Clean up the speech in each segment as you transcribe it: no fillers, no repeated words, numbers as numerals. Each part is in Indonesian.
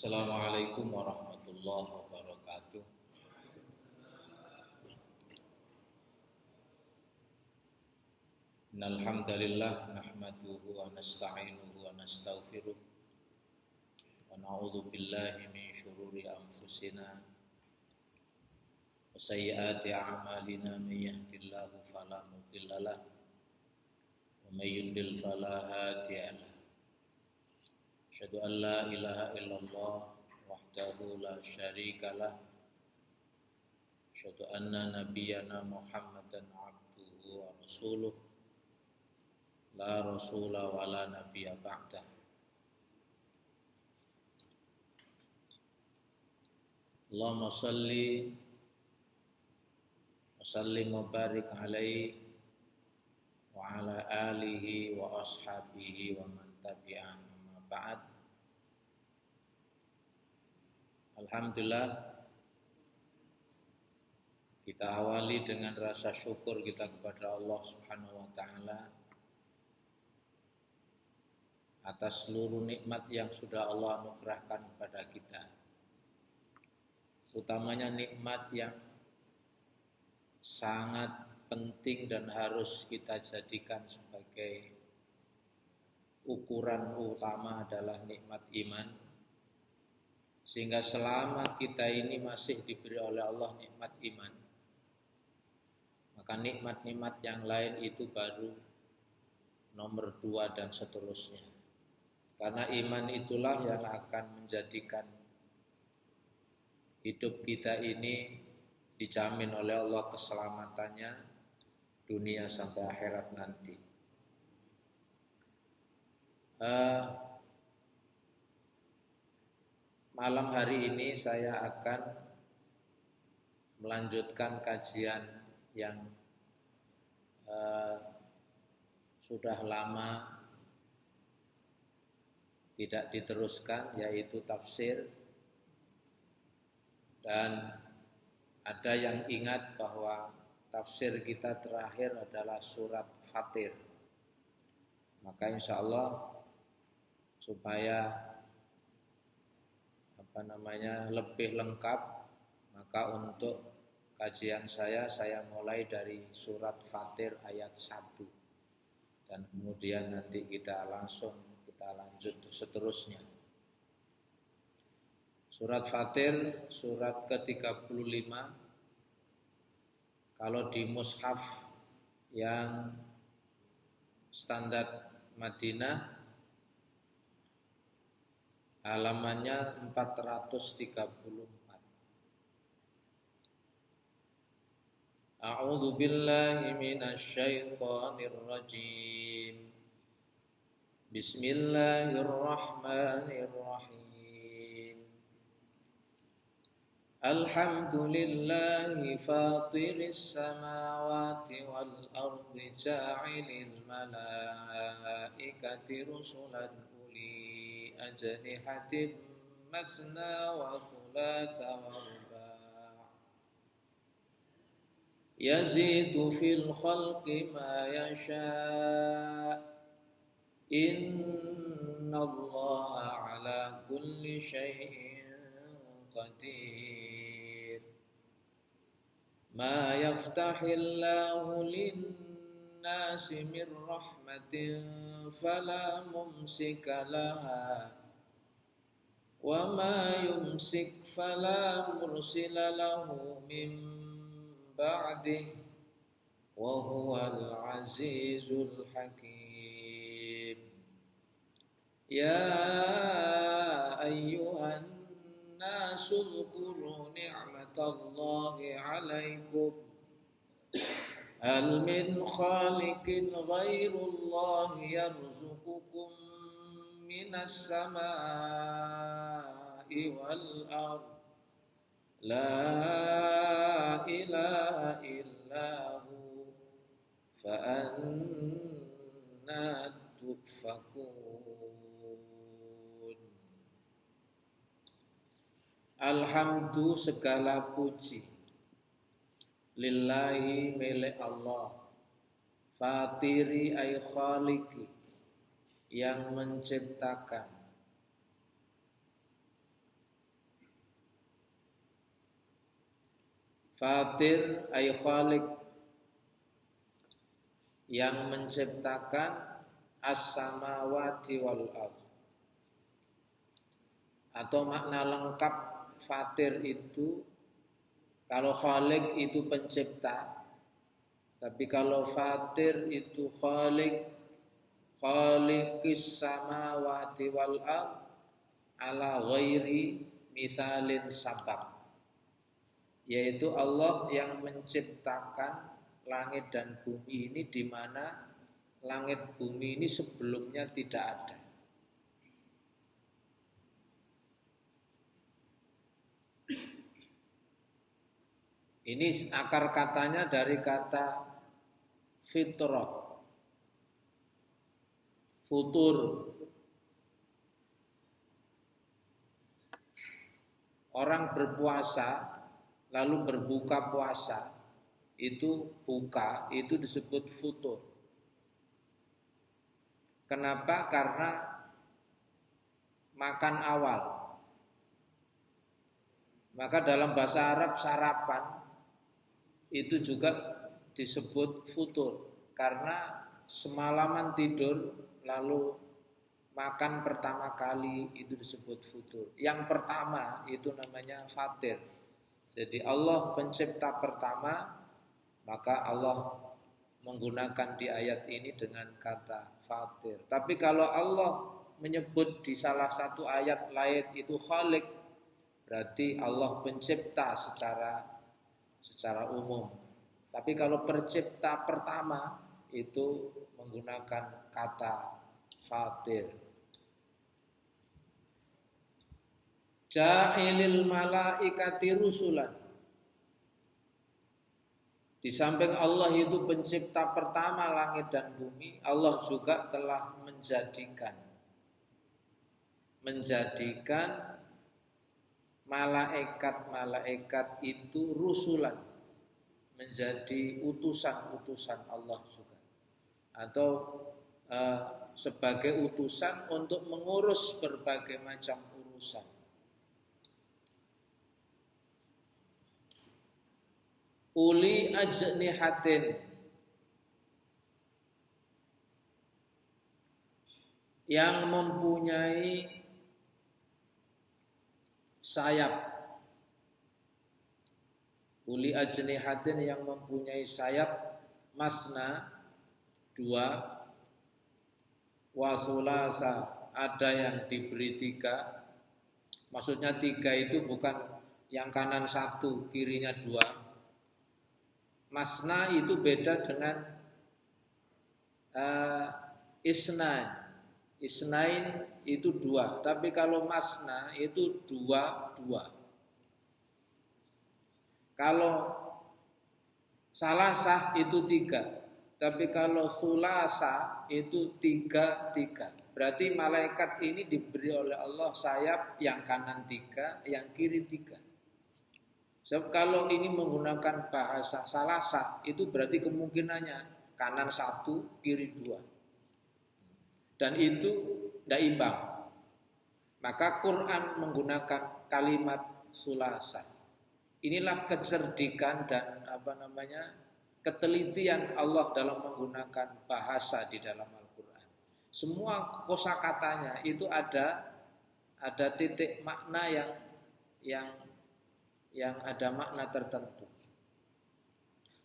Assalamualaikum warahmatullahi wabarakatuh. Innal hamdalillah nahmaduhu wa nasta'inuhu wa nastaghfiruh wa na'udzu billahi min syururi anfusina wa sayyiati a'malina may yahdihillahu fala mudilla lahu wa may yudlil fala hadiya lahu. Asyhadu an la ilaha illallah wahdahu la syarika lah. Asyhadu anna nabiyyana Muhammadan abduhu wa rasuluh la rasula wa la nabiyya ba'dah. Allahumma salli wa sallim wa barik alaihi wa ala alihi wa ashabihi wa man tabi'ahum amma ba'd. Alhamdulillah, kita awali dengan rasa syukur kita kepada Allah Subhanahu wa taala atas seluruh nikmat yang sudah Allah anugerahkan kepada kita. Utamanya nikmat yang sangat penting dan harus kita jadikan sebagai ukuran utama adalah nikmat iman. Sehingga selama kita ini masih diberi oleh Allah nikmat iman, maka nikmat-nikmat yang lain itu baru nomor 2 dan seterusnya. Karena iman itulah yang akan menjadikan hidup kita ini dijamin oleh Allah keselamatannya dunia sampai akhirat nanti. Malam hari ini saya akan melanjutkan kajian yang sudah lama tidak diteruskan, yaitu tafsir. Dan ada yang ingat bahwa tafsir kita terakhir adalah surat Fatir. Maka insya Allah supaya lebih lengkap, maka untuk kajian saya mulai dari surat Fatir ayat 1 dan kemudian nanti kita lanjut seterusnya. Surat Fatir surat ke-35. Kalau di mushaf yang standar Madinah halamannya 434. A'udzu billahi minasy syaithanir rajim. Bismillahirrahmanirrahim. Alhamdulillahi fatiris samawati wal ardi ja'ilil malaikati rusulan uli ajnihatin mathna wa thulatha wa ruba' yazidu fil khalqi ma yasha' innallaha ala kulli syai'in qadir. Ma yaftahillahu lin-nasi min rahmatin fala mumsika laha wa ma yumsik fala mursila lahu min ba'dih wa huwal azizul hakim. Ya ayyuhan nasu dhkuru ni'matallahi 'alaikum hal min khaliqin ghairullahi yarzuqukum minas samaa'i wal ardh la ilaha illahu fa anna tufakun. Alhamdu segala puji lillahi milik Allah, fatiri ay khaliqi yang menciptakan, Fatir ay khaliq, yang menciptakan as-samawati wal ardh. Atau makna lengkap fatir itu, kalau khaliq itu pencipta, tapi kalau fatir itu khaliqis samawati wal ardh ala ghairi misalin sabab, yaitu Allah yang menciptakan langit dan bumi ini, di mana langit bumi ini sebelumnya tidak ada. Ini akar katanya dari kata fitrah, futur. Orang berpuasa lalu berbuka puasa, itu buka, itu disebut futur. Kenapa? Karena makan awal. Maka dalam bahasa Arab sarapan itu juga disebut futur, karena semalaman tidur lalu makan pertama kali itu disebut futur. Yang pertama itu namanya fatir. Jadi Allah pencipta pertama, maka Allah menggunakan di ayat ini dengan kata fatir. Tapi kalau Allah menyebut di salah satu ayat lain itu khaliq, berarti Allah pencipta secara umum. Tapi kalau pencipta pertama itu menggunakan kata fatir. Ja'ilil malaikati rusulan. Di samping Allah itu pencipta pertama langit dan bumi, Allah juga telah menjadikan malaikat itu rusulan, menjadi utusan-utusan Allah juga, atau sebagai utusan untuk mengurus berbagai macam urusan. Uli ajnihatin, yang mempunyai sayap. Uli ajnihatin, yang mempunyai sayap. Masna, 2. Wa sulasa, ada yang diberi 3. Maksudnya 3 itu bukan yang kanan 1, kirinya 2. Masna itu beda dengan isnain. Isnain itu 2, tapi kalau masna itu 2. Kalau salasah itu 3, tapi kalau sulasa itu 3. Berarti malaikat ini diberi oleh Allah sayap, yang kanan 3, yang kiri 3. Sebab kalau ini menggunakan bahasa salasah, itu berarti kemungkinannya kanan 1, kiri 2. Dan itu tidak imbang. Maka Quran menggunakan kalimat sulasa. Inilah kecerdikan dan ketelitian Allah dalam menggunakan bahasa di dalam Al-Quran. Semua kosakatanya itu ada titik makna yang ada makna tertentu.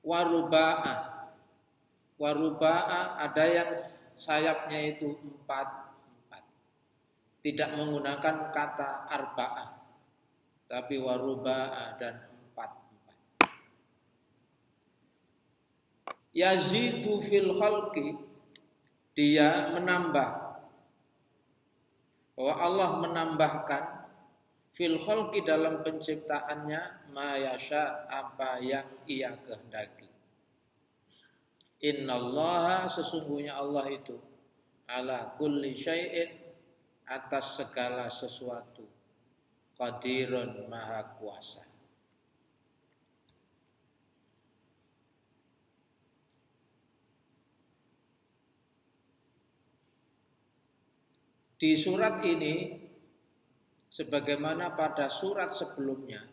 Waruba'a ada yang sayapnya itu 4. Tidak menggunakan kata arba'ah, tapi waruba'a dan 4. Yazidu fil khalqi, dia menambah, bahwa Allah menambahkan fil khalqi, dalam penciptaannya, ma yasha, apa yang ia kehendaki. Innallaha, sesungguhnya Allah itu, ala kulli syai'in, atas segala sesuatu, qadirun, maha kuasa. Di surat ini, sebagaimana pada surat sebelumnya,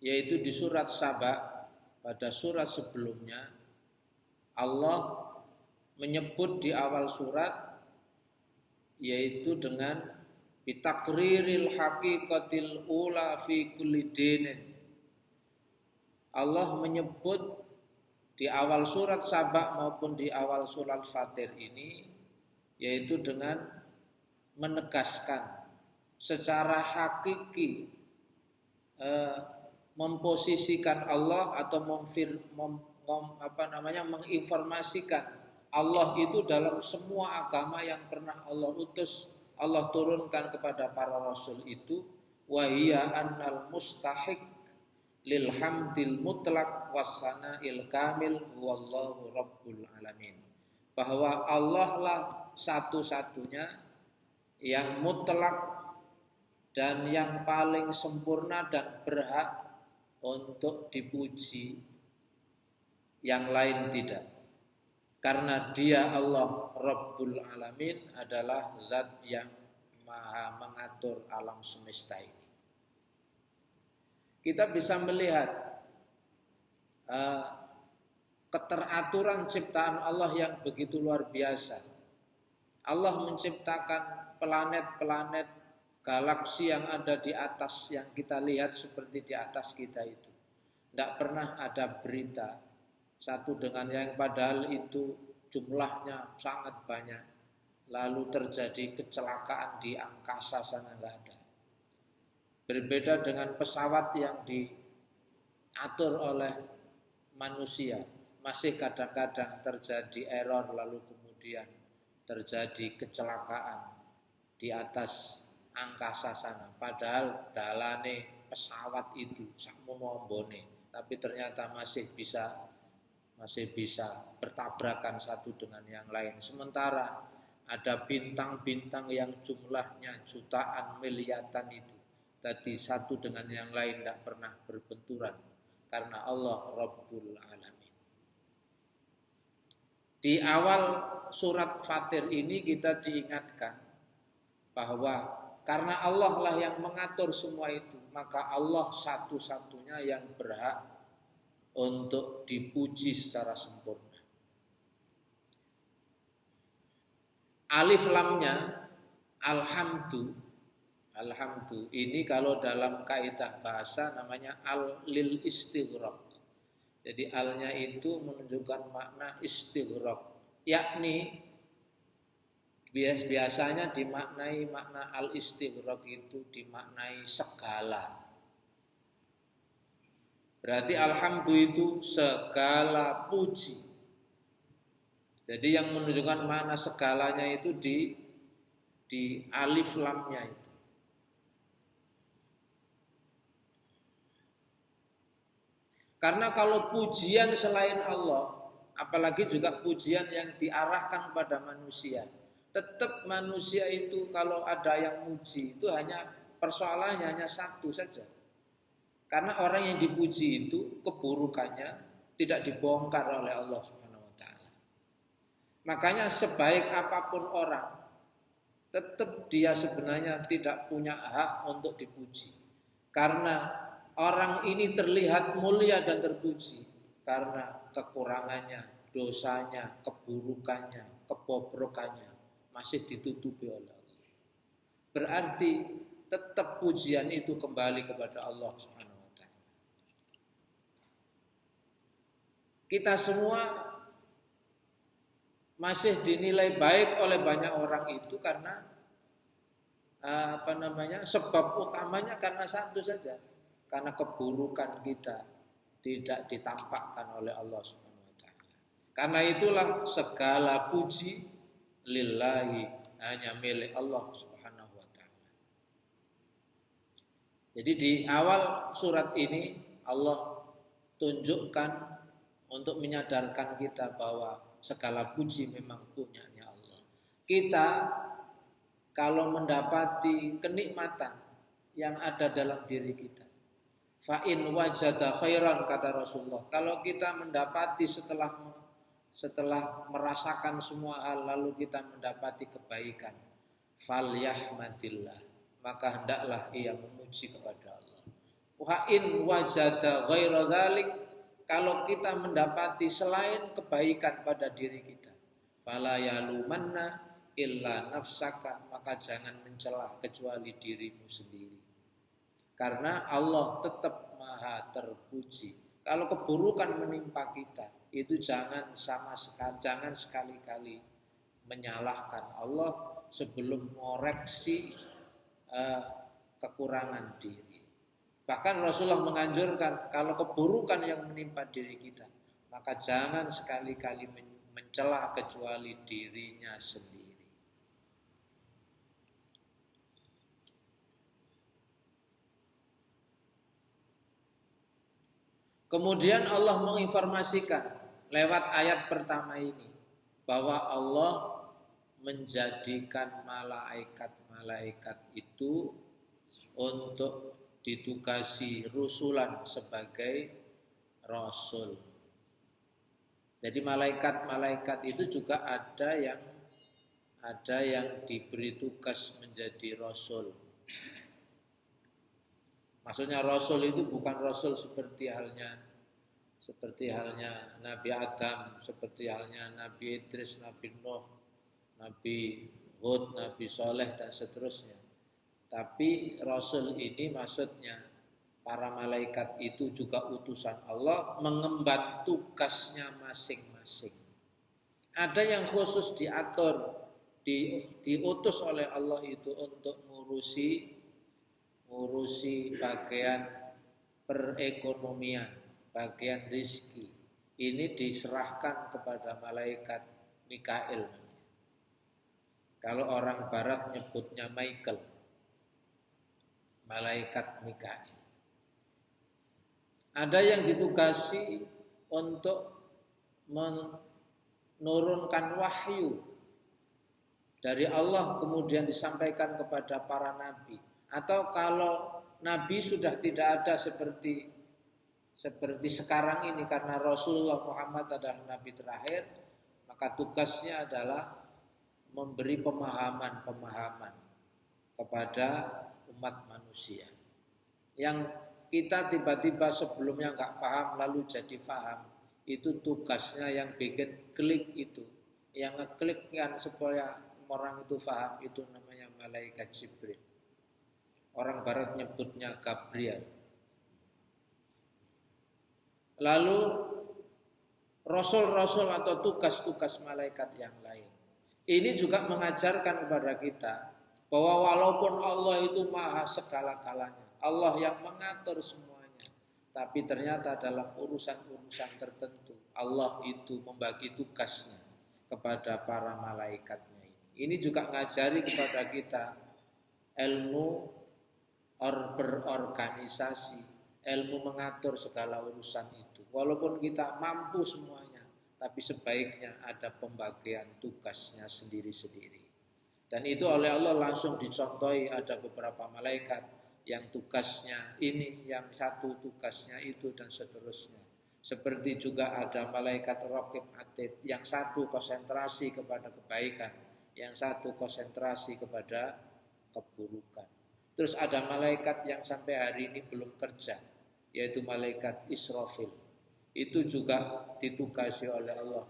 yaitu di surat Saba. Pada surat sebelumnya Allah menyebut di awal surat yaitu dengan bitakriril haqiqatil ula fi kulli dinin. Allah menyebut di awal surat Saba maupun di awal surat Fatir ini yaitu dengan menegaskan secara hakiki memposisikan Allah atau menginformasikan Allah itu dalam semua agama yang pernah Allah utus, Allah turunkan kepada para rasul itu, wa hiya annal mustahiq lil hamdil mutlaq wassana'il kamil wallahu rabbul alamin. Bahwa Allah lah satu-satunya yang mutlak dan yang paling sempurna dan berhak untuk dipuji, yang lain tidak. Karena Dia Allah Rabbul Alamin adalah zat yang maha mengatur alam semesta ini. Kita bisa melihat keteraturan ciptaan Allah yang begitu luar biasa. Allah menciptakan planet-planet galaksi yang ada di atas, yang kita lihat seperti di atas kita itu. Tidak pernah ada berita satu dengan yang padahal itu jumlahnya sangat banyak. Lalu terjadi kecelakaan di angkasa sana, nggak ada. Berbeda dengan pesawat yang diatur oleh manusia. Masih kadang-kadang terjadi error lalu kemudian terjadi kecelakaan di atas angkasa sana, padahal dalane pesawat itu sakmono ambone, tapi ternyata masih bisa bertabrakan satu dengan yang lain. Sementara ada bintang-bintang yang jumlahnya jutaan miliaran itu tadi satu dengan yang lain tidak pernah berbenturan karena Allah Rabbul Alamin. Di awal surat Fatir ini kita diingatkan bahwa karena Allah lah yang mengatur semua itu, maka Allah satu-satunya yang berhak untuk dipuji secara sempurna. Alif lamnya alhamdu ini kalau dalam kaidah bahasa namanya al lil istighraq. Jadi alnya itu menunjukkan makna istighraq, yakni biasanya dimaknai makna al-istighraq itu dimaknai segala. Berarti alhamdu itu segala puji. Jadi yang menunjukkan makna segalanya itu di alif lamnya itu. Karena kalau pujian selain Allah, apalagi juga pujian yang diarahkan pada manusia, tetap manusia itu kalau ada yang muji itu hanya persoalannya hanya satu saja. Karena orang yang dipuji itu keburukannya tidak dibongkar oleh Allah Subhanahu wa taala. Makanya sebaik apapun orang, tetap dia sebenarnya tidak punya hak untuk dipuji. Karena orang ini terlihat mulia dan terpuji karena kekurangannya, dosanya, keburukannya, kebobrokannya masih ditutupi oleh Allah. Berarti tetap pujian itu kembali kepada Allah Subhanahu wa taala. Kita semua masih dinilai baik oleh banyak orang itu karena sebab utamanya karena satu saja, karena keburukan kita tidak ditampakkan oleh Allah Subhanahu wa taala. Karena itulah segala puji lillahi, hanya milik Allah Subhanahu wa taala. Jadi di awal surat ini Allah tunjukkan untuk menyadarkan kita bahwa segala puji memang punyanya Allah. Kita kalau mendapati kenikmatan yang ada dalam diri kita, fa in wajada khairan, kata Rasulullah, kalau kita mendapati setelah merasakan semua hal lalu kita mendapati kebaikan, falyahmadillah, maka hendaklah ia memuji kepada Allah. Wa in wajada ghaira dzalik, kalau kita mendapati selain kebaikan pada diri kita, fala yalumanna illa nafsaka, maka jangan mencela kecuali dirimu sendiri. Karena Allah tetap maha terpuji. Kalau keburukan menimpa kita, itu jangan sekali-kali menyalahkan Allah sebelum mengoreksi kekurangan diri. Bahkan Rasulullah menganjurkan kalau keburukan yang menimpa diri kita, maka jangan sekali-kali mencela kecuali dirinya sendiri. Kemudian Allah menginformasikan lewat ayat pertama ini bahwa Allah menjadikan malaikat-malaikat itu untuk ditugasi rusulan sebagai rasul. Jadi malaikat-malaikat itu juga ada yang diberi tugas menjadi rasul. Maksudnya rasul itu bukan rasul seperti halnya Nabi Adam, seperti halnya Nabi Idris, Nabi Nuh, Nabi Hud, Nabi Soleh dan seterusnya. Tapi Rasul ini maksudnya para malaikat itu juga utusan Allah mengemban tugasnya masing-masing. Ada yang khusus diatur, diutus oleh Allah itu untuk ngurusi bagian perekonomian, bagian rizki. Ini diserahkan kepada malaikat Mikail. Kalau orang barat nyebutnya Michael. Malaikat Mikail. Ada yang ditugasi untuk menurunkan wahyu dari Allah kemudian disampaikan kepada para nabi. Atau kalau nabi sudah tidak ada seperti sekarang ini karena Rasulullah Muhammad adalah nabi terakhir, maka tugasnya adalah memberi pemahaman kepada umat manusia. Yang kita tiba-tiba sebelumnya nggak paham lalu jadi paham, itu tugasnya yang bikin klik itu. Yang ngeklikkan supaya orang itu paham itu namanya malaikat Jibril. Orang barat nyebutnya Gabriel. Lalu rasul-rasul atau tugas-tugas malaikat yang lain. Ini juga mengajarkan kepada kita bahwa walaupun Allah itu maha segala-galanya, Allah yang mengatur semuanya, tapi ternyata dalam urusan-urusan tertentu Allah itu membagi tugasnya kepada para malaikatnya ini. Ini juga ngajari kepada kita ilmu berorganisasi, ilmu mengatur segala urusan itu. Walaupun kita mampu semuanya, tapi sebaiknya ada pembagian tugasnya sendiri-sendiri. Dan itu oleh Allah langsung dicontohi, ada beberapa malaikat yang tugasnya ini, yang satu tugasnya itu dan seterusnya. Seperti juga ada malaikat Raqib Atid, yang satu konsentrasi kepada kebaikan, yang satu konsentrasi kepada keburukan. Terus ada malaikat yang sampai hari ini belum kerja, yaitu malaikat Israfil. Itu juga ditugasi oleh Allah.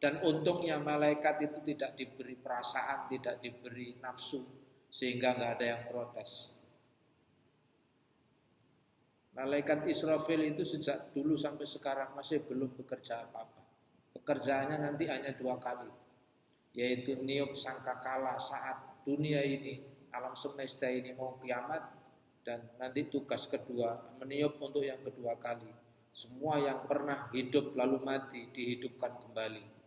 Dan untungnya malaikat itu tidak diberi perasaan, tidak diberi nafsu, sehingga nggak ada yang protes. Malaikat Israfil itu sejak dulu sampai sekarang masih belum bekerja apa-apa. Pekerjaannya nanti hanya 2 kali, yaitu niup sangkakala saat dunia ini, alam semesta ini mau kiamat, dan nanti tugas kedua, meniup untuk yang kedua kali. Semua yang pernah hidup lalu mati dihidupkan kembali.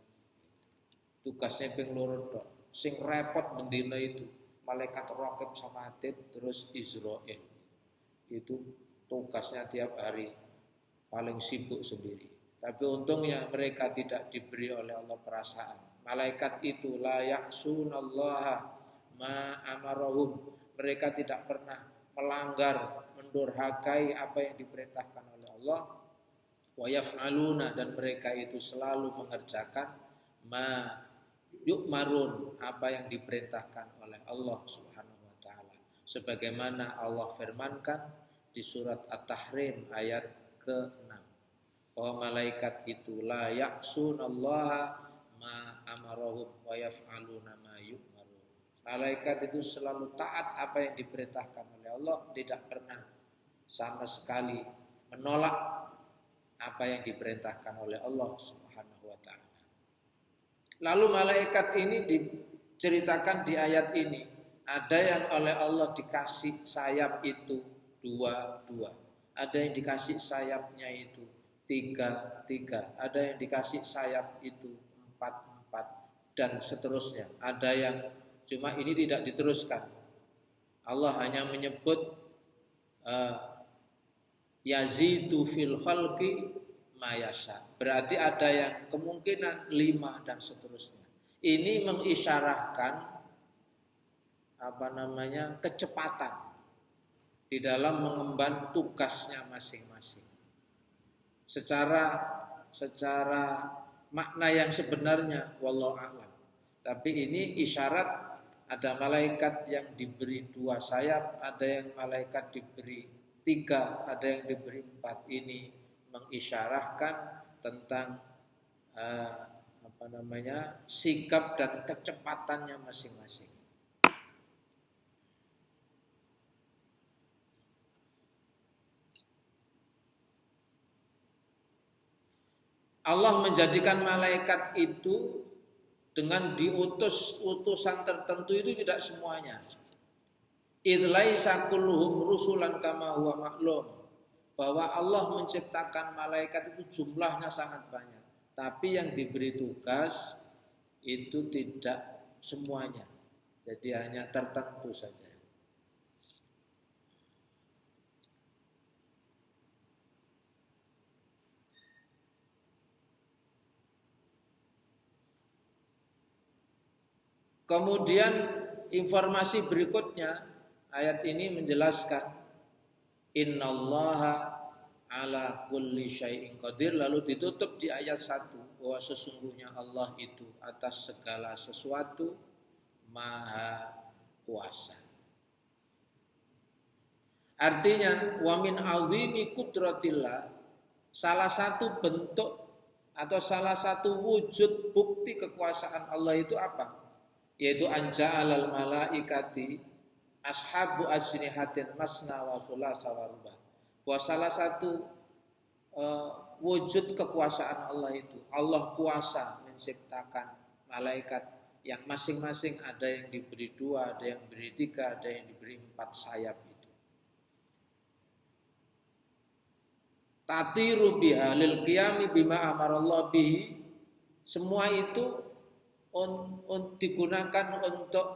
Tugasnya ping loro tok. Sing repot mendina itu malaikat Raqib sama Atid, terus Israil. Itu tugasnya tiap hari paling sibuk sendiri. Tapi untungnya mereka tidak diberi oleh Allah perasaan. Malaikat itu la ya'sunallaha ma amarahum. Mereka tidak pernah melanggar, mendurhakai apa yang diperintahkan oleh Allah. Wa yaf'aluna, dan mereka itu selalu mengerjakan ma yu'marun, apa yang diperintahkan oleh Allah Subhanahu wa taala. Sebagaimana Allah firmankan di surat At-Tahrim ayat ke-6. Bahwa malaikat itu la ya'sunallaha ma amarahum wa yaf'aluna ma yu'marun. Malaikat itu selalu taat apa yang diperintahkan oleh Allah, tidak pernah sama sekali menolak apa yang diperintahkan oleh Allah Subhanahu wa taala. Lalu malaikat ini diceritakan di ayat ini, ada yang oleh Allah dikasih sayap itu dua, ada yang dikasih sayapnya itu tiga, ada yang dikasih sayap itu empat, dan seterusnya. Ada yang cuma ini tidak diteruskan. Allah hanya menyebut yazidu fil khalqi ma yasha. Berarti ada yang kemungkinan 5 dan seterusnya. Ini mengisyarahkan kecepatan di dalam mengemban tugasnya masing-masing. Secara makna yang sebenarnya wallahu a'lam. Tapi ini isyarat ada malaikat yang diberi 2 sayap, ada yang malaikat diberi 3, ada yang diberi 4. Ini mengisyarahkan tentang sikap dan kecepatannya masing-masing. Allah menjadikan malaikat itu dengan diutus utusan tertentu itu tidak semuanya. Idlaisa kulluhum rusulan kama huwa maklum. Bahwa Allah menciptakan malaikat itu jumlahnya sangat banyak. Tapi yang diberi tugas itu tidak semuanya. Jadi hanya tertentu saja. Kemudian informasi berikutnya, ayat ini menjelaskan innallaha ala kulli syai'in qadir, lalu ditutup di ayat 1 bahwa sesungguhnya Allah itu atas segala sesuatu maha kuasa. Artinya wa min azimi qudratillah, salah satu bentuk atau salah satu wujud bukti kekuasaan Allah itu apa? Yaitu anja'alal malaikati ashabu ajnihatin masna wa thulatsa wa ruba'. Bahwa salah satu wujud kekuasaan Allah itu, Allah kuasa menciptakan malaikat yang masing-masing ada yang diberi 2, ada yang diberi 3, ada yang diberi 4 sayap itu. Tatiru biha lil qiyami bima amarallahu bihi. Semua itu digunakan untuk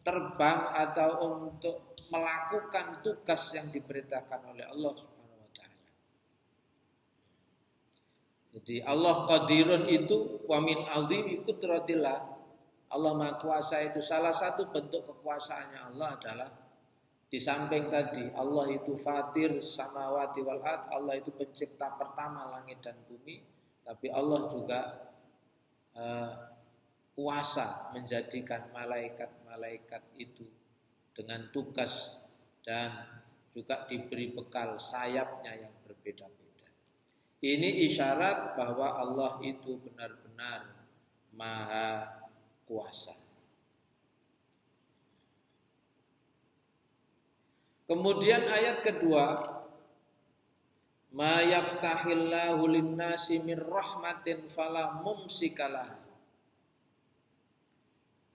terbang atau untuk melakukan tugas yang diperintahkan oleh Allah Subhanahu wa taala. Jadi Allah qadirun itu wa min azimi qudratillah. Allah Maha Kuasa itu salah satu bentuk kekuasaannya Allah adalah di samping tadi Allah itu fatir samawati wal ard, Allah itu pencipta pertama langit dan bumi, tapi Allah juga kuasa menjadikan malaikat-malaikat itu dengan tugas dan juga diberi bekal sayapnya yang berbeda-beda. Ini isyarat bahwa Allah itu benar-benar maha kuasa. Kemudian ayat kedua, ma yaftahillahu lin-nasi min rahmatin fala mumsikalah.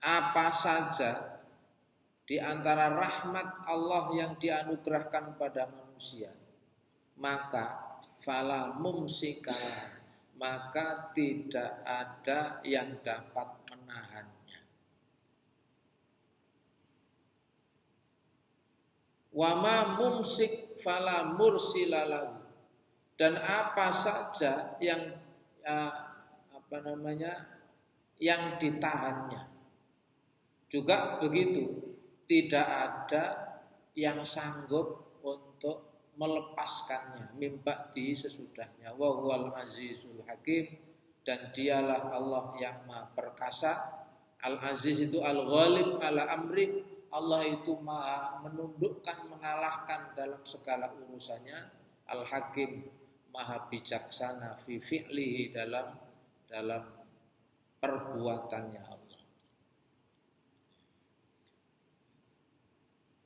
Apa saja di antara rahmat Allah yang dianugerahkan pada manusia, maka fala mumsikalah, maka tidak ada yang dapat menahannya. Wa ma mumsik fala mursilalahu. Dan apa saja yang yang ditahannya juga begitu, tidak ada yang sanggup untuk melepaskannya mimba di sesudahnya. Wa huwal azizul hakim, dan dialah Allah yang maha perkasa. Al aziz itu al ghalib ala amri, Allah itu maha menundukkan, mengalahkan dalam segala urusannya. Al-Hakim, maha bijaksana fi fi'lihi, dalam perbuatannya Allah.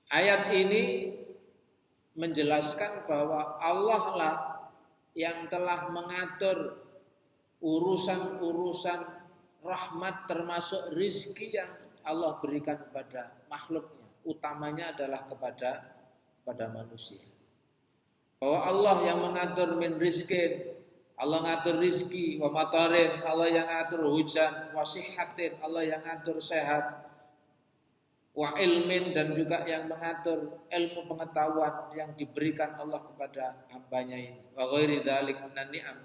Ayat ini menjelaskan bahwa Allah lah yang telah mengatur urusan-urusan rahmat, termasuk rizki yang Allah berikan kepada makhluknya. Utamanya adalah kepada manusia. Bahwa Allah yang mengatur min rizkin, Allah ngatur rizki, wa matarin, Allah yang ngatur hujan, wa sihatin, Allah yang ngatur sehat, wa ilmin, dan juga yang mengatur ilmu pengetahuan yang diberikan Allah kepada hambanya ini. Wa ghairi dzalik minan ni'am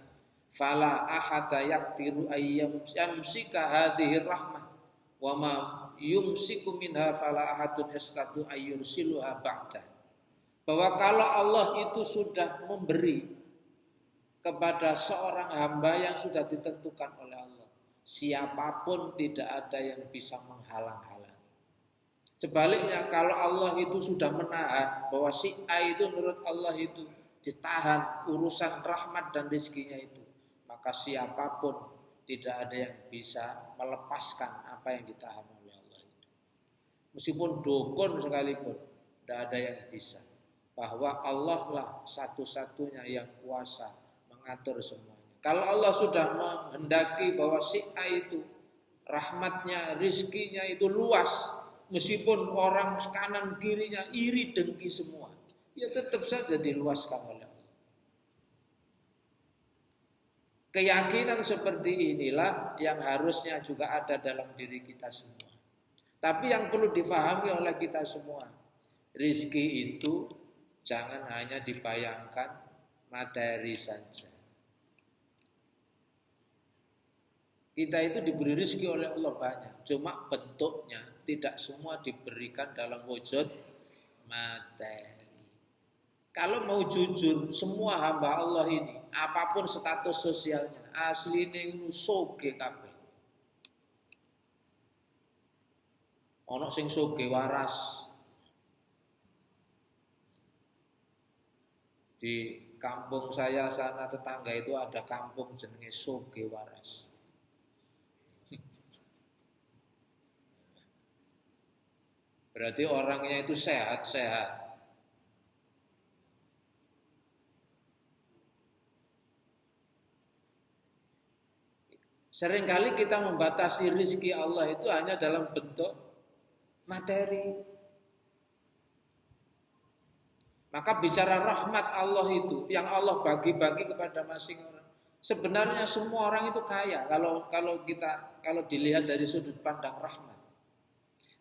fala ahada yaqtiru ayyam yamsika hadhihi rahmah wa ma yumsiku minha fala ahadun yastatu ayyursiluha ba'da. Bahwa kalau Allah itu sudah memberi kepada seorang hamba yang sudah ditentukan oleh Allah, siapapun tidak ada yang bisa menghalang-halangi. Sebaliknya kalau Allah itu sudah menahan bahwa si A itu menurut Allah itu ditahan urusan rahmat dan rezekinya itu, maka siapapun tidak ada yang bisa melepaskan apa yang ditahan oleh Allah itu. Meskipun dukun sekalipun, tidak ada yang bisa. Bahwa Allah lah satu-satunya yang kuasa mengatur semuanya. Kalau Allah sudah menghendaki bahwa si A itu rahmatnya, rizkinya itu luas, meskipun orang kanan kirinya iri dengki semua, ya tetap saja diluaskan oleh Allah. Keyakinan seperti inilah yang harusnya juga ada dalam diri kita semua. Tapi yang perlu difahami oleh kita semua, rizki itu jangan hanya dibayangkan materi saja. Kita itu diberi rezeki oleh Allah banyak, cuma bentuknya tidak semua diberikan dalam wujud materi. Kalau mau jujur, semua hamba Allah ini, apapun status sosialnya, asline soge kabeh. Ono sing soge waras. Di kampung saya sana tetangga itu ada kampung jenenge Soge Waras. Berarti orangnya itu sehat-sehat. Seringkali kita membatasi rizki Allah itu hanya dalam bentuk materi. Maka bicara rahmat Allah itu, yang Allah bagi-bagi kepada masing orang. Sebenarnya semua orang itu kaya kalau dilihat dari sudut pandang rahmat.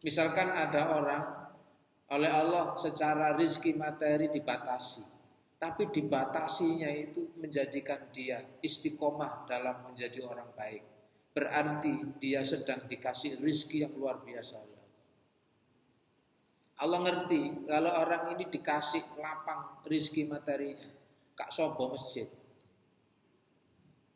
Misalkan ada orang oleh Allah secara rizki materi dibatasi, tapi dibatasinya itu menjadikan dia istiqomah dalam menjadi orang baik. Berarti dia sedang dikasih rizki yang luar biasa. Allah ngerti kalau orang ini dikasih lapang rizki materinya, kak sobo masjid.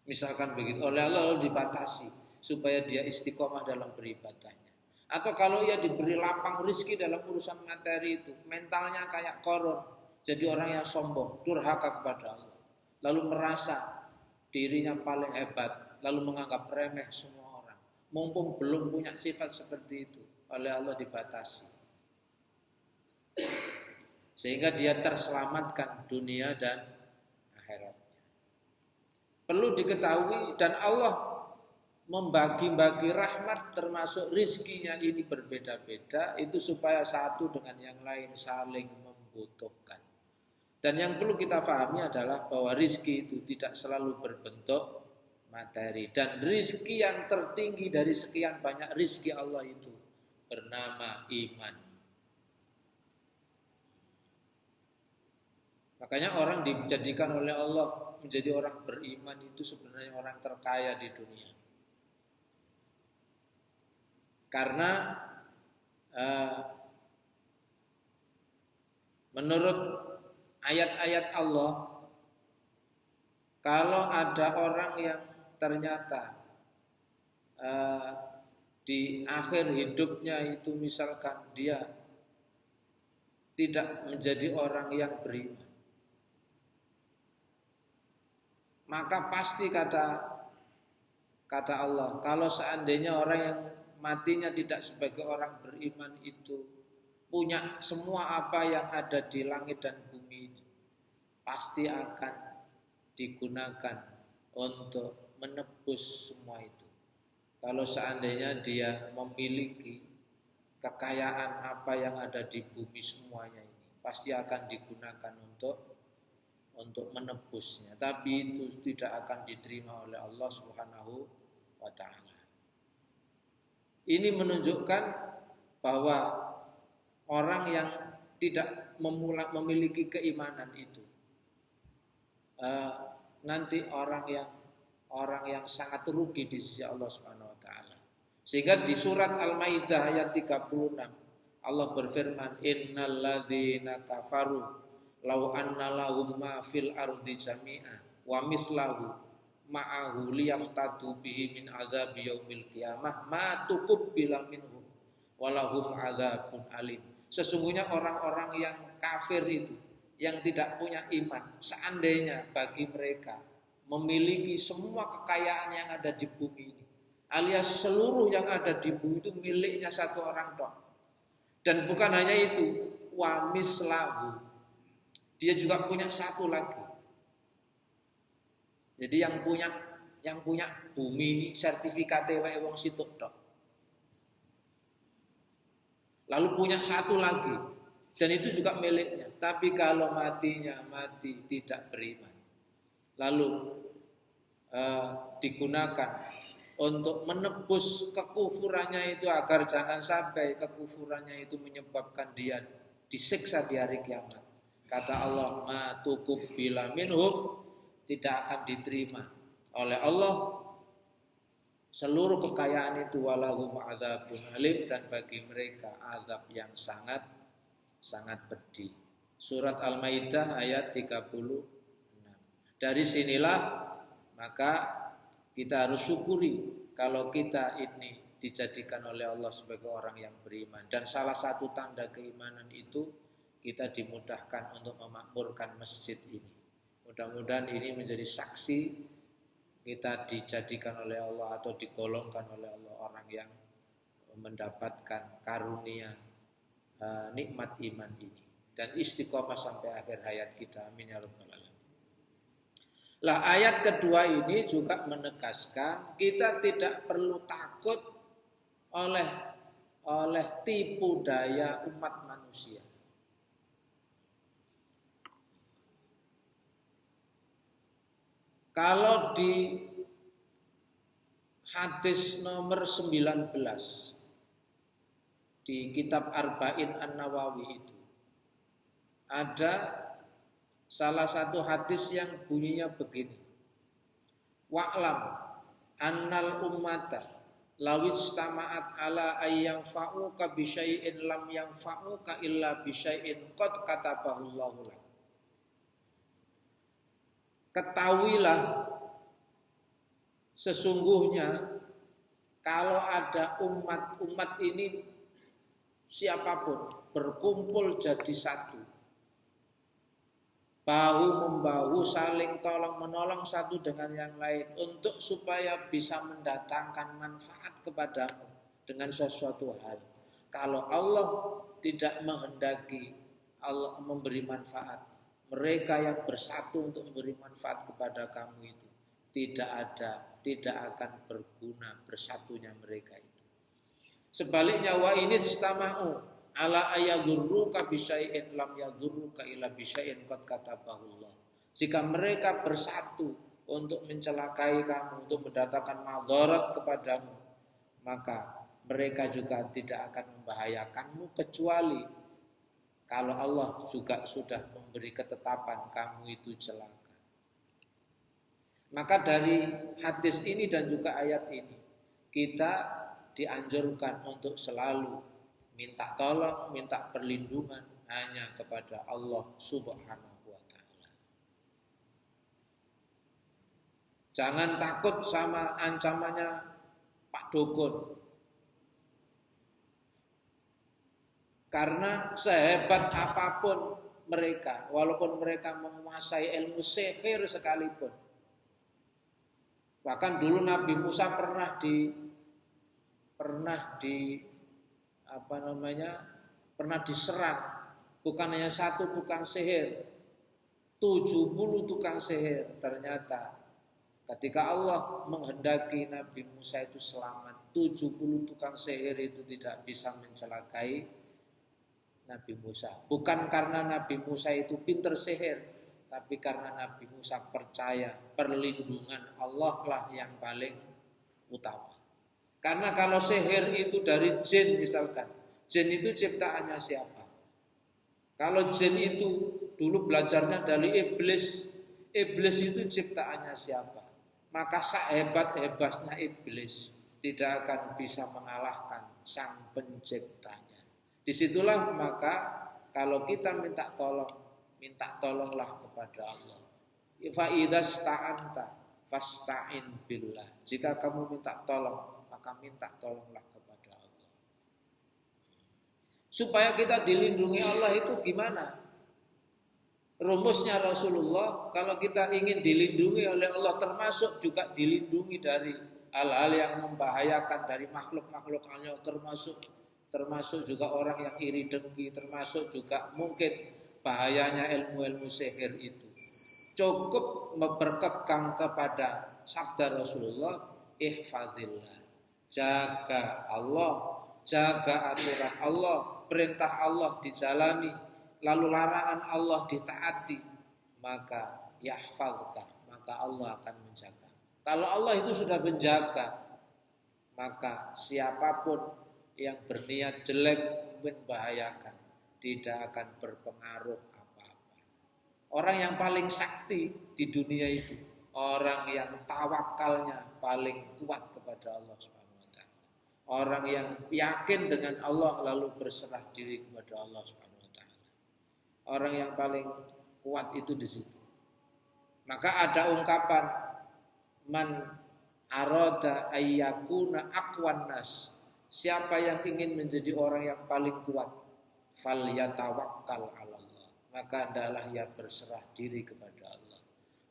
Misalkan begitu, oleh Allah lalu dibatasi supaya dia istiqomah dalam beribadahnya. Atau kalau ia diberi lapang rizki dalam urusan materi itu, mentalnya kayak koron, jadi orang yang sombong, durhaka kepada Allah, lalu merasa dirinya paling hebat, lalu menganggap remeh semua orang. Mumpung belum punya sifat seperti itu, oleh Allah dibatasi. Sehingga dia terselamatkan dunia dan akhiratnya. Perlu diketahui dan Allah membagi-bagi rahmat termasuk rizkinya ini berbeda-beda itu supaya satu dengan yang lain saling membutuhkan. Dan yang perlu kita pahami adalah bahwa rizki itu tidak selalu berbentuk materi. Dan rizki yang tertinggi dari sekian banyak rizki Allah itu bernama iman. Makanya orang dijadikan oleh Allah menjadi orang beriman itu sebenarnya orang terkaya di dunia. Karena menurut ayat-ayat Allah, kalau ada orang yang ternyata di akhir hidupnya itu misalkan dia tidak menjadi orang yang beriman, maka pasti kata Allah, kalau seandainya orang yang matinya tidak sebagai orang beriman itu punya semua apa yang ada di langit dan bumi ini, pasti akan digunakan untuk menebus semua itu. Kalau seandainya dia memiliki kekayaan apa yang ada di bumi semuanya ini, pasti akan digunakan untuk menebusnya. Tapi itu tidak akan diterima oleh Allah Subhanahu wa ta'ala. Ini menunjukkan bahwa orang yang tidak memiliki keimanan itu nanti orang yang sangat rugi di sisi Allah Subhanahu wa taala. Sehingga di surat Al-Maidah ayat 36 Allah berfirman, innal ladzina kafaru law anna lahum ma fil ardi jami'a wa mislahu ma'ahu liyaftadu bihi min azabi yaumil qiyamah ma tuqbila minhum walahum adzabun alim. Sesungguhnya orang-orang yang kafir itu, yang tidak punya iman, seandainya bagi mereka memiliki semua kekayaan yang ada di bumi ini, alias seluruh yang ada di bumi itu miliknya satu orang tok. Dan bukan hanya itu, wa mislahu, dia juga punya satu lagi. Jadi yang punya bumi ini sertifikate wae wong situk tok. Lalu punya satu lagi, dan itu juga miliknya. Tapi kalau mati tidak beriman, lalu digunakan untuk menebus kekufurannya itu, agar jangan sampai kekufurannya itu menyebabkan dia disiksa di hari kiamat. Kata Allah, ma tuqbila minhum, tidak akan diterima oleh Allah seluruh kekayaan itu, walahum adzabun alim, dan bagi mereka azab yang sangat pedih. Surat Al-Maidah ayat 36. Dari sinilah maka kita harus syukuri kalau kita ini dijadikan oleh Allah sebagai orang yang beriman. Dan salah satu tanda keimanan itu kita dimudahkan untuk memakmurkan masjid ini. Mudah-mudahan ini menjadi saksi kita dijadikan oleh Allah atau digolongkan oleh Allah orang yang mendapatkan karunia nikmat iman ini dan istiqomah sampai akhir hayat kita. Amin ya rabbal alamin. Lah, ayat kedua ini juga menegaskan kita tidak perlu takut oleh tipu daya umat manusia. Kalau di hadis nomor 19 di kitab Arba'in An-Nawawi itu ada salah satu hadis yang bunyinya begini. Wa'lam annal ummata lawis tama'at ala ayyanfa'uka bisyai'in lam yanfa'uka illa bisyai'in qad katabahullahu lak. Ketahuilah sesungguhnya kalau ada umat ini siapapun berkumpul jadi satu, bahu-membahu saling tolong menolong satu dengan yang lain untuk supaya bisa mendatangkan manfaat kepadamu dengan sesuatu hal. Kalau Allah tidak menghendaki Allah memberi manfaat, mereka yang bersatu untuk memberi manfaat kepada kamu itu tidak akan berguna bersatunya mereka itu. Sebaliknya, wa in istama'u ala ayadurruka bisyai'in lam yadurruka illa bisyai'in qad katabahullah. Jika mereka bersatu untuk mencelakai kamu, untuk mendatangkan madarat kepadamu, maka mereka juga tidak akan membahayakanmu kecuali kalau Allah juga sudah memberi ketetapan kamu itu celaka. Maka dari hadis ini dan juga ayat ini, kita dianjurkan untuk selalu minta tolong, minta perlindungan hanya kepada Allah Subhanahu wa ta'ala. Jangan takut sama ancamannya Pak Dukun. Karena sehebat apapun mereka, walaupun mereka menguasai ilmu sihir sekalipun. Bahkan dulu Nabi Musa pernah diserang, bukan hanya satu tukang sihir, 70 tukang sihir. Ternyata ketika Allah menghendaki Nabi Musa itu selamat, 70 tukang sihir itu tidak bisa mencelakai Nabi Musa. Bukan karena Nabi Musa itu pinter sihir, tapi karena Nabi Musa percaya perlindungan Allah lah yang paling utama. Karena kalau sihir itu dari jin misalkan, jin itu ciptaannya siapa? Kalau jin itu dulu belajarnya dari iblis, iblis itu ciptaannya siapa? Maka sehebat-hebatnya iblis tidak akan bisa mengalahkan sang penciptanya. Disitulah maka kalau kita minta tolonglah kepada Allah. Fa idasta'anta fasta'in billah. Jika kamu minta tolong, maka minta tolonglah kepada Allah. Supaya kita dilindungi Allah itu gimana? Rumusnya Rasulullah, kalau kita ingin dilindungi oleh Allah, termasuk juga dilindungi dari hal-hal yang membahayakan dari makhluk-makhluk Allah, termasuk juga orang yang iri dengki, termasuk juga mungkin bahayanya ilmu-ilmu sihir itu. Cukup berpegang kepada sabda Rasulullah, ihfazillah, jaga Allah, jaga aturan Allah, perintah Allah dijalani, lalu larangan Allah ditaati, maka yahfazka, maka Allah akan menjaga. Kalau Allah itu sudah menjaga, maka siapapun yang berniat jelek membahayakan tidak akan berpengaruh apa-apa. Orang yang paling sakti di dunia itu orang yang tawakalnya paling kuat kepada Allah Subhanahu wa taala. Orang yang yakin dengan Allah lalu berserah diri kepada Allah Subhanahu wa taala. Orang yang paling kuat itu di situ. Maka ada ungkapan man arada ayyakuna aqwan nas. Siapa yang ingin menjadi orang yang paling kuat, falyatawakkal 'ala Allah. Maka hendaklah ia berserah diri kepada Allah.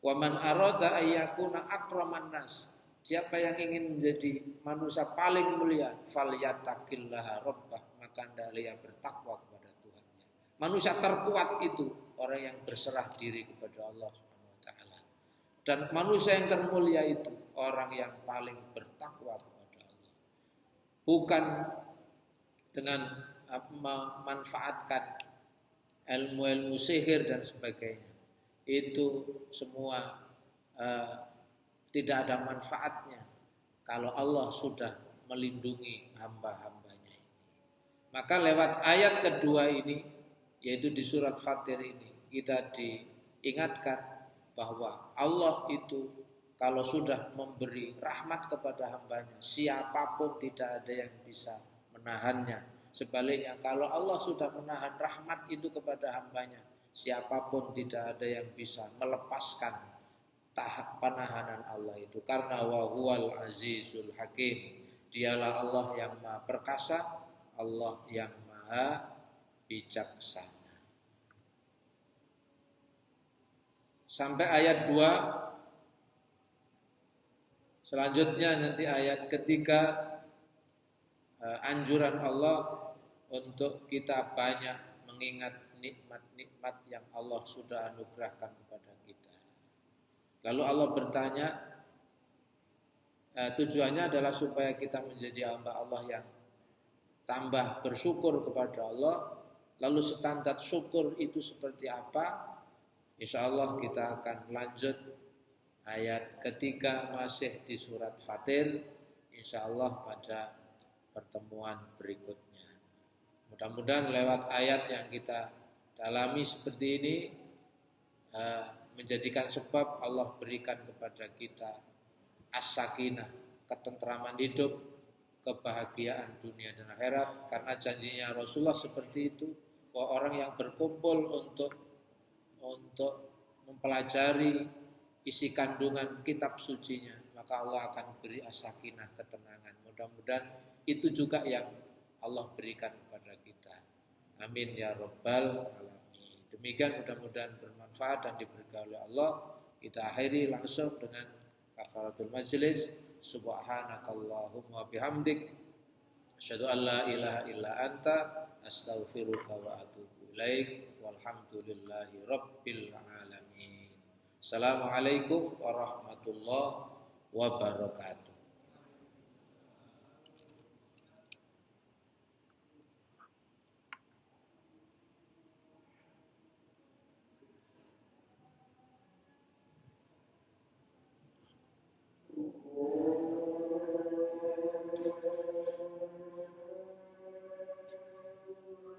Wa man arada ayyakuna akraman nas. Siapa yang ingin menjadi manusia paling mulia, falyattaqillaha rabbah. Maka hendaklah ia bertakwa kepada Tuhannya. Manusia terkuat itu orang yang berserah diri kepada Allah Subhanahu wa taala. Dan manusia yang termulia itu orang yang paling bertakwa kepada Allah. Bukan dengan memanfaatkan ilmu-ilmu sihir dan sebagainya. Itu semua tidak ada manfaatnya kalau Allah sudah melindungi hamba-hambanya ini. Maka lewat ayat kedua ini, yaitu di surat Fatir ini, kita diingatkan bahwa Allah itu kalau sudah memberi rahmat kepada hambanya, siapapun tidak ada yang bisa menahannya. Sebaliknya, kalau Allah sudah menahan rahmat itu kepada hambanya, siapapun tidak ada yang bisa melepaskan tahap penahanan Allah itu. Karena wahuwal azizul hakim. Dialah Allah yang maha perkasa, Allah yang maha bijaksana. Sampai ayat 2. Selanjutnya nanti ayat ketiga, anjuran Allah untuk kita banyak mengingat nikmat-nikmat yang Allah sudah anugerahkan kepada kita. Lalu Allah bertanya, tujuannya adalah supaya kita menjadi hamba Allah yang tambah bersyukur kepada Allah. Lalu standar syukur itu seperti apa? Insya Allah kita akan lanjut ayat ketiga masih di surat Fatir, insya Allah pada pertemuan berikutnya. Mudah-mudahan lewat ayat yang kita dalami seperti ini menjadikan sebab Allah berikan kepada kita as-sakinah, ketentraman hidup, kebahagiaan dunia dan akhirat. Karena janjinya Rasulullah seperti itu, bahwa orang yang berkumpul untuk mempelajari isi kandungan kitab sucinya, maka Allah akan beri as-sakinah, ketenangan. Mudah-mudahan itu juga yang Allah berikan kepada kita. Amin ya rabbal alamin. Demikian mudah-mudahan bermanfaat dan diberkahi oleh Allah. Kita akhiri langsung dengan kafaratul majlis. Subhanakallahumma bihamdik asyhadu an la ilaha illa anta astaghfiruka wa atubu ilaik. Walhamdulillahi rabbil alamin. Assalamualaikum warahmatullahi wabarakatuh.